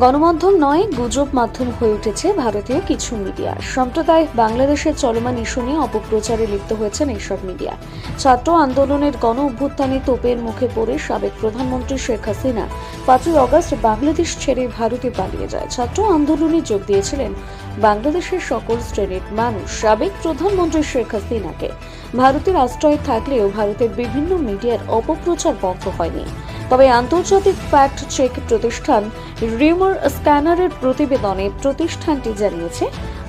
গণমাধ্যম নয়, গুজব মাধ্যম হয়ে উঠেছে ভারতীয় কিছু মিডিয়া। সম্প্রদায় বাংলাদেশের চলমান ইস্যু নিয়ে অপপ্রচারে লিপ্ত হয়েছেন এইসব মিডিয়া। ছাত্র আন্দোলনের গণ অভ্যুত্থানে তোপের মুখে পড়ে সাবেক প্রধানমন্ত্রী শেখ হাসিনা 5ই আগস্ট বাংলাদেশ ছেড়ে ভারতে পালিয়ে যায়। ছাত্র আন্দোলনে যোগ দিয়েছিলেন বাংলাদেশের সকল শ্রেণীর মানুষ। সাবেক প্রধানমন্ত্রী শেখ হাসিনাকে ভারতের আশ্রয় থাকলেও ভারতের বিভিন্ন মিডিয়ার অপপ্রচার বন্ধ হয়নি। তবে আন্তর্জাতিক ফ্যাক্ট চেক প্রতিষ্ঠান রিউমার স্ক্যানারের প্রতিবেদনে প্রতিষ্ঠানটি জানিয়েছে,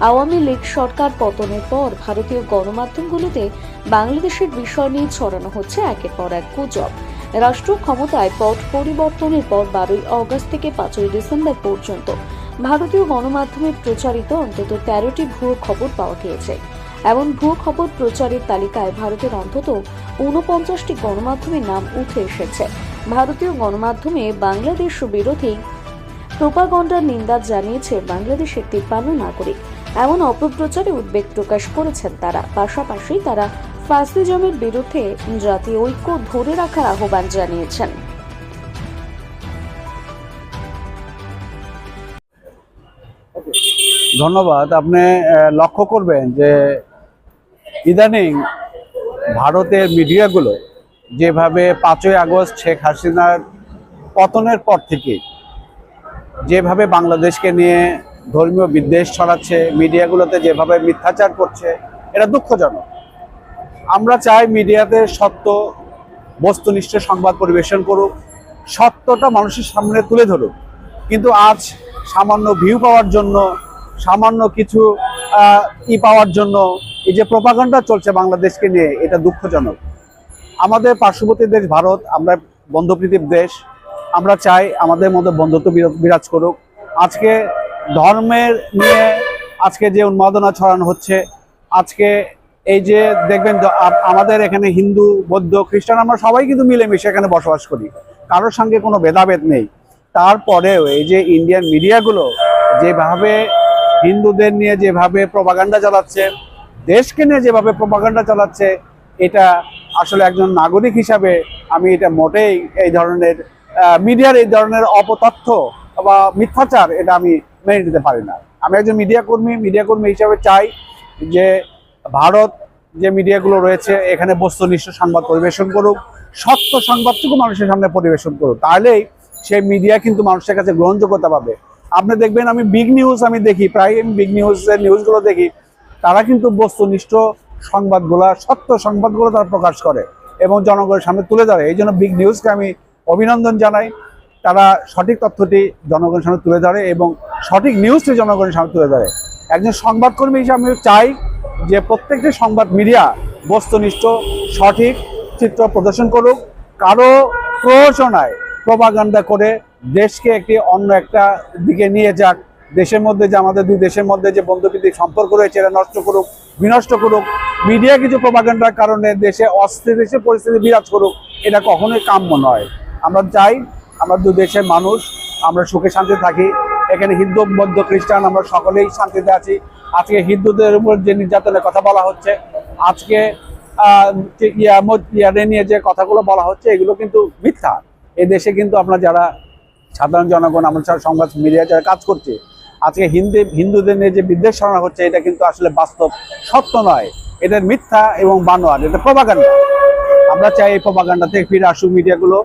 আওয়ামী লীগ সরকার পতনের পর ভারতীয় গণমাধ্যমগুলোতে বাংলাদেশের বিষয় নিয়ে ছড়ানো হচ্ছে একের পর এক গুজব। রাষ্ট্র ক্ষমতায় পট পরিবর্তনের পর 12ই আগস্ট থেকে 5ই ডিসেম্বর পর্যন্ত ভারতীয় গণমাধ্যমে প্রচারিত অন্তত 13টি ভুয়ো খবর পাওয়া গিয়েছে। এমন ভুয়ো খবর প্রচারের তালিকায় ভারতের অন্তত 49টি গণমাধ্যমের নাম উঠে এসেছে। ভারতীয় গণমাধ্যমে বাংলাদেশ বিরোধী প্রোপাগান্ডার নিন্দা জানিয়েছে বাংলাদেশের 53 নাগরিক। এমন অপপ্রচারে উদ্বেগ প্রকাশ করেছেন তারা। পাশাপাশি তারা ফ্যাসিজমের বিরুদ্ধে জাতীয় ঐক্য ধরে রাখার আহ্বান জানিয়েছেন। ধন্যবাদ। আপনি লক্ষ্য করবেন যে ইদানিং ভারতের মিডিয়াগুলো যেভাবে 5ই আগস্ট শেখ হাসিনার পতনের পর থেকে যেভাবে বাংলাদেশকে নিয়ে ধর্মীয় বিদ্বেষ ছড়াচ্ছে, মিডিয়াগুলোতে যেভাবে মিথ্যাচার করছে, এটা দুঃখজনক। আমরা চাই মিডিয়াতে সত্য বস্তুনিষ্ঠ সংবাদ পরিবেশন করুক, সত্যটা মানুষের সামনে তুলে ধরুক। কিন্তু আজ সামান্য ভিউ পাওয়ার জন্য, সামান্য কিছু পাওয়ার জন্য এই যে প্রোপাগান্ডা চলছে বাংলাদেশকে নিয়ে, এটা দুঃখজনক। আমাদের পার্শ্ববর্তী দেশ ভারত, আমরা বন্ধুপ্রীতির দেশ। আমরা চাই আমাদের মধ্যে বন্ধুত্ব বিরাজ করুক। আজকে ধর্মের নিয়ে আজকে যে উন্মাদনা ছড়ানো হচ্ছে, আজকে এই যে দেখবেন আমাদের এখানে হিন্দু, বৌদ্ধ, খ্রিস্টান আমরা সবাই কিন্তু মিলেমিশে এখানে বসবাস করি, কারোর সঙ্গে কোনো ভেদাভেদ নেই। তারপরেও এই যে ইন্ডিয়ান মিডিয়াগুলো যেভাবে হিন্দুদের নিয়ে যেভাবে প্রোপাগান্ডা চালাচ্ছে, দেশকে নিয়ে যেভাবে প্রোপাগান্ডা চালাচ্ছে, এটা আসলে একজন নাগরিক হিসাবে আমি এটা মোটেই এই ধরনের মিডিয়ার এই ধরনের অপতথ্য বা মিথ্যাচার এটা আমি মেনে নিতে পারি না। আমি একজন মিডিয়া কর্মী হিসাবে চাই যে ভারত যে মিডিয়াগুলো রয়েছে এখানে বস্তুনিষ্ঠ সংবাদ পরিবেশন করুক, সত্য সংবাদটুকু মানুষের সামনে পরিবেশন করুক। তাহলেই সেই মিডিয়া কিন্তু মানুষের কাছে গ্রহণযোগ্যতা পাবে। আপনি দেখবেন আমি বিগ নিউজ আমি দেখি, প্রায় আমি বিগ নিউজের নিউজগুলো দেখি, তারা কিন্তু বস্তুনিষ্ঠ সংবাদগুলো, সত্য সংবাদগুলো তারা প্রকাশ করে এবং জনগণের সামনে তুলে ধরে। এই জন্য বিগ নিউজকে আমি অভিনন্দন জানাই। তারা সঠিক তথ্যটি জনগণের সামনে তুলে ধরে এবং সঠিক নিউজটি জনগণের সামনে তুলে ধরে। একজন সংবাদকর্মী হিসেবে আমি চাই যে প্রত্যেকটি সংবাদ মিডিয়া বস্তুনিষ্ঠ সঠিক চিত্র প্রদর্শন করুক, কারো প্ররোচনায় প্রোপাগান্ডা করে দেশকে একটি অন্য একটা দিকে নিয়ে যাক, দেশের মধ্যে যে আমাদের দুই দেশের মধ্যে যে বন্ধুপ্রীতিক সম্পর্ক রয়েছে এটা নষ্ট করুক, বিনষ্ট করুক। মিডিয়া কিছু প্রোপাগান্ডার কারণে দেশে অস্থিতিশীল পরিস্থিতি বিরাজ করুক, এটা কখনোই কাম্য নয়। আমরা চাই আমরা দুই দেশের মানুষ আমরা সুখে শান্তি থাকি। এখানে হিন্দু, বৌদ্ধ, খ্রিস্টান আমরা সকলেই শান্তিতে আছি। আজকে হিন্দুদের উপর যে নির্যাতনের কথা বলা হচ্ছে, আজকে ইয়ারে নিয়ে যে কথাগুলো বলা হচ্ছে, এগুলো কিন্তু মিথ্যা। এই দেশে কিন্তু আপনার যারা সাধারণ জনগণ, আমরা সংবাদ মিডিয়া যারা কাজ করছে, আজকে হিন্দুদের নিয়ে যে বিদ্বেষ ছড়ানো হচ্ছে, এটা কিন্তু আসলে বাস্তব সত্য নয়, এটা মিথ্যা এবং বানোয়ার, এটা প্রোপাগান্ডা। আমরা চাই এই প্রোপাগান্ডা থেকে ফিরে আসুক, মিডিয়াগুলো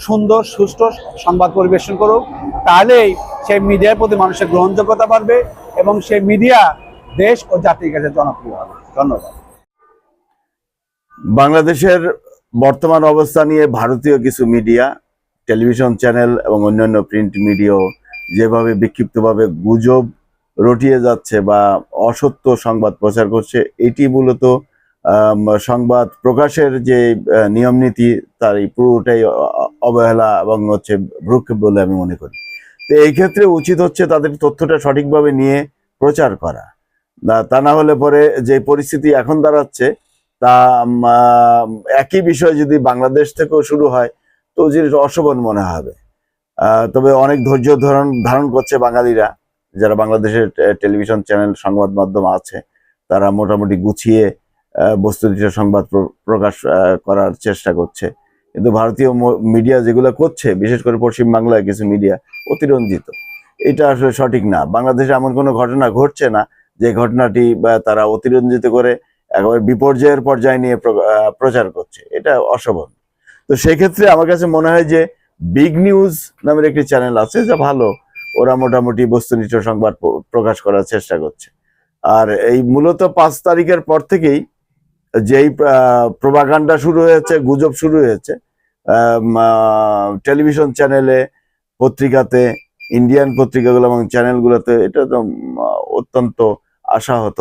সুন্দর সুষ্ঠু সংবাদ পরিবেশন করুক, তাহলেই সেই মিডিয়ার প্রতি মানুষের গ্রহণযোগ্যতা বাড়বে এবং সেই মিডিয়া দেশ ও জাতির কাছে জনপ্রিয় হবে। ধন্যবাদ। বাংলাদেশের বর্তমান অবস্থা নিয়ে ভারতীয় কিছু মিডিয়া, টেলিভিশন চ্যানেল এবং অন্যান্য প্রিন্ট মিডিয়াও যেভাবে বিক্ষিপ্তভাবে গুজব রটিয়ে যাচ্ছে বা অসত্য সংবাদ প্রচার করছে, এটি মূলত সংবাদ প্রকাশের যে নিয়ম নীতি তার পুরোটাই অবহেলা এবং হচ্ছে ভ্রুক্ষেপ বলে আমি মনে করি। তো এই ক্ষেত্রে উচিত হচ্ছে তাদের তথ্যটা সঠিকভাবে নিয়ে প্রচার করা। তা না হলে পরে যে পরিস্থিতি এখন দাঁড়াচ্ছে, তা একই বিষয় যদি বাংলাদেশ থেকেও শুরু হয় তো জিনিস অশোভন মনে হবে। তবে অনেক ধৈর্য ধারণ করছে বাঙালিরা, যারা বাংলাদেশের টেলিভিশন চ্যানেল, সংবাদ মাধ্যম আছে, তারা মোটামুটি গুছিয়ে বস্তুনিষ্ঠ সংবাদ প্রকাশ করার চেষ্টা করছে। কিন্তু ভারতীয় মিডিয়া যেগুলো করছে, বিশেষ করে পশ্চিম বাংলায় কিছু মিডিয়া অতিরঞ্জিত, এটা আসলে সঠিক না। বাংলাদেশে এমন কোনো ঘটনা ঘটছে না যে ঘটনাটি তারা অতিরঞ্জিত করে একেবারে বিপর্যয়ের পর্যায়ে নিয়ে প্রচার করছে, এটা অশোভন। তো সেক্ষেত্রে আমার কাছে মনে হয় যে বিগ নিউজ নামের একটি চ্যানেল আছে, যা ভালো, ওরা মোটামুটি বস্তুনিষ্ঠ সংবাদ প্রকাশ করার চেষ্টা করছে। আর এই মূলত 5 তারিখের পর থেকেই যেই প্রোপাগান্ডা শুরু হয়েছে, গুজব শুরু হয়েছে টেলিভিশন চ্যানেলে, পত্রিকাতে, ইন্ডিয়ান পত্রিকাগুলো এবং চ্যানেলগুলোতে, এটা তো অত্যন্ত আশাহত।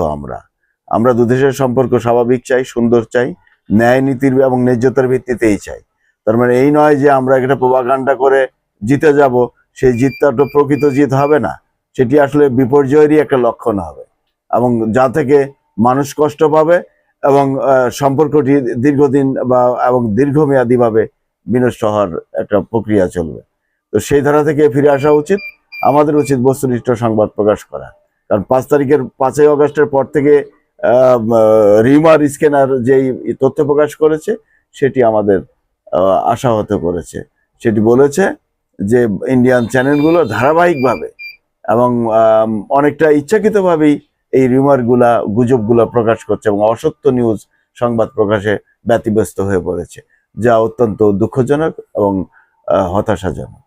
আমরা দু দেশের সম্পর্ক স্বাভাবিক চাই, সুন্দর চাই, ন্যায় নীতির এবং ন্যায্যতার ভিত্তিতেই চাই। তার মানে এই নয় যে আমরা একটা প্রোপাগান্ডা করে জিতে যাব, সেই জিতটা তো প্রকৃত জিত হবে না, সেটি আসলে বিপর্যয়েরই একটা লক্ষণ হবে, এবং যা থেকে মানুষ কষ্ট পাবে এবং সম্পর্কটি দীর্ঘদিন এবং দীর্ঘমেয়াদীভাবে বিনষ্ট হওয়ার একটা প্রক্রিয়া চলবে। তো সেই ধারা থেকে ফিরে আসা উচিত। আমাদের উচিত বস্তুনিষ্ঠ সংবাদ প্রকাশ করা। কারণ 5ই অগস্টের পর থেকে রিউমার স্ক্যানার যেই তথ্য প্রকাশ করেছে, সেটি আমাদের আশাহত করেছে। সেটি বলেছে যে ইন্ডিয়ান চ্যানেলগুলো ধারাবাহিকভাবে এবং অনেকটা ইচ্ছাকৃতভাবেই এই রিউমারগুলা, গুজবগুলা প্রকাশ করছে এবং অসত্য নিউজ সংবাদ প্রকাশে ব্যতিব্যস্ত হয়ে পড়েছে, যা অত্যন্ত দুঃখজনক এবং হতাশাজনক।